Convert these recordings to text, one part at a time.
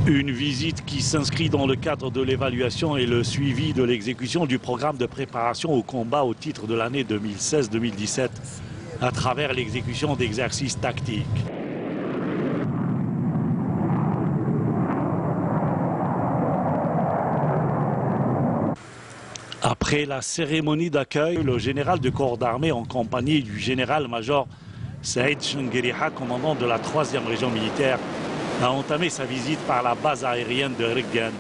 Une visite qui s'inscrit dans le cadre de l'évaluation et le suivi de l'exécution du programme de préparation au combat au titre de l'année 2016-2017 à travers l'exécution d'exercices tactiques. Après la cérémonie d'accueil, le général de corps d'armée en compagnie du général-major Saïd Chengueriha, commandant de la 3e région militaire, a entamé sa visite par la base aérienne de Reggane,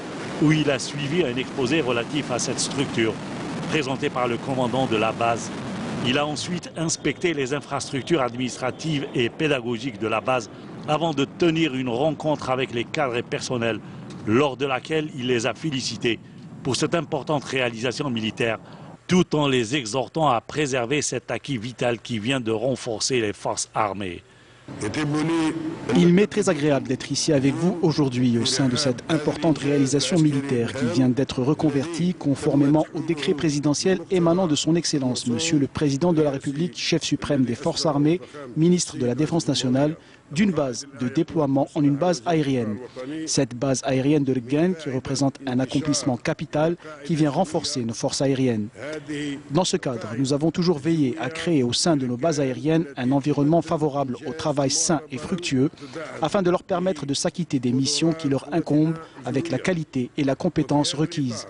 où il a suivi un exposé relatif à cette structure, présenté par le commandant de la base. Il a ensuite inspecté les infrastructures administratives et pédagogiques de la base avant de tenir une rencontre avec les cadres et personnels, lors de laquelle il les a félicités pour cette importante réalisation militaire, tout en les exhortant à préserver cet acquis vital qui vient de renforcer les forces armées. Il m'est très agréable d'être ici avec vous aujourd'hui au sein de cette importante réalisation militaire qui vient d'être reconvertie conformément au décret présidentiel émanant de son Excellence, Monsieur le Président de la République, chef suprême des forces armées, ministre de la Défense nationale, d'une base de déploiement en une base aérienne. Cette base aérienne de Reggane qui représente un accomplissement capital qui vient renforcer nos forces aériennes. Dans ce cadre, nous avons toujours veillé à créer au sein de nos bases aériennes un environnement favorable au travail sain et fructueux afin de leur permettre de s'acquitter des missions qui leur incombent avec la qualité et la compétence requises.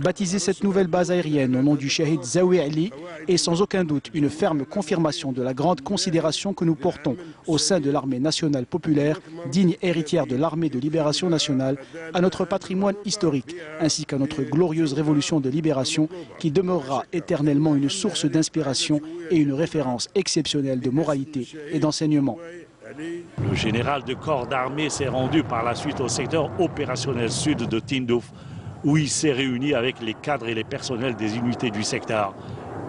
Baptiser cette nouvelle base aérienne au nom du Shahid Zawi Ali est sans aucun doute une ferme confirmation de la grande considération que nous portons au sein de l'armée nationale populaire, digne héritière de l'armée de libération nationale, à notre patrimoine historique, ainsi qu'à notre glorieuse révolution de libération qui demeurera éternellement une source d'inspiration et une référence exceptionnelle de moralité et d'enseignement. Le général de corps d'armée s'est rendu par la suite au secteur opérationnel sud de Tindouf, où il s'est réuni avec les cadres et les personnels des unités du secteur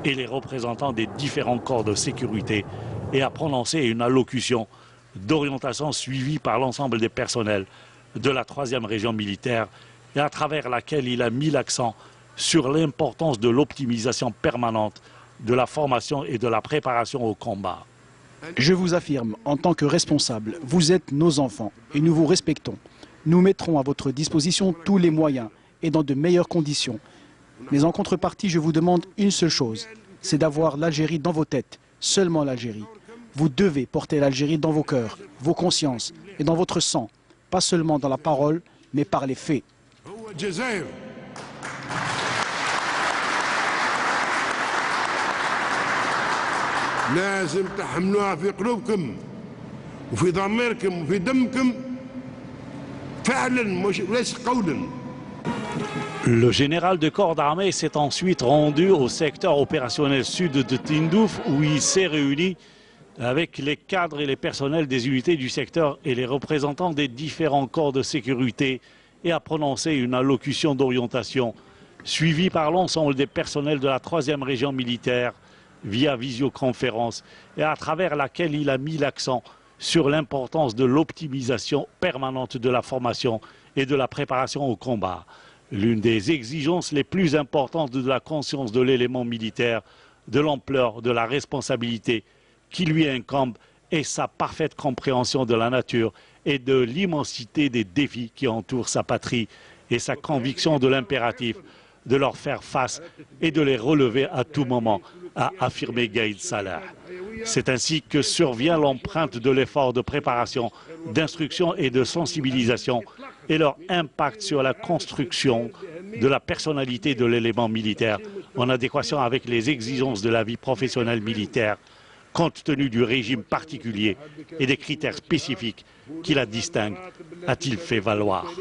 et les représentants des différents corps de sécurité et a prononcé une allocution d'orientation suivie par l'ensemble des personnels de la 3e région militaire et à travers laquelle il a mis l'accent sur l'importance de l'optimisation permanente de la formation et de la préparation au combat. Je vous affirme, en tant que responsable, vous êtes nos enfants et nous vous respectons. Nous mettrons à votre disposition tous les moyens et dans de meilleures conditions. Mais en contrepartie, je vous demande une seule chose, c'est d'avoir l'Algérie dans vos têtes, seulement l'Algérie. Vous devez porter l'Algérie dans vos cœurs, vos consciences et dans votre sang, pas seulement dans la parole, mais par les faits. Le général de corps d'armée s'est ensuite rendu au secteur opérationnel sud de Tindouf où il s'est réuni avec les cadres et les personnels des unités du secteur et les représentants des différents corps de sécurité et a prononcé une allocution d'orientation suivie par l'ensemble des personnels de la 3e région militaire via visioconférence et à travers laquelle il a mis l'accent sur l'importance de l'optimisation permanente de la formation et de la préparation au combat. L'une des exigences les plus importantes de la conscience de l'élément militaire, de l'ampleur, de la responsabilité qui lui incombe est sa parfaite compréhension de la nature et de l'immensité des défis qui entourent sa patrie et sa conviction de l'impératif de leur faire face et de les relever à tout moment, a affirmé Gaïd Salah. C'est ainsi que survient l'empreinte de l'effort de préparation, d'instruction et de sensibilisation et leur impact sur la construction de la personnalité de l'élément militaire en adéquation avec les exigences de la vie professionnelle militaire, compte tenu du régime particulier et des critères spécifiques qui la distinguent, a-t-il fait valoir.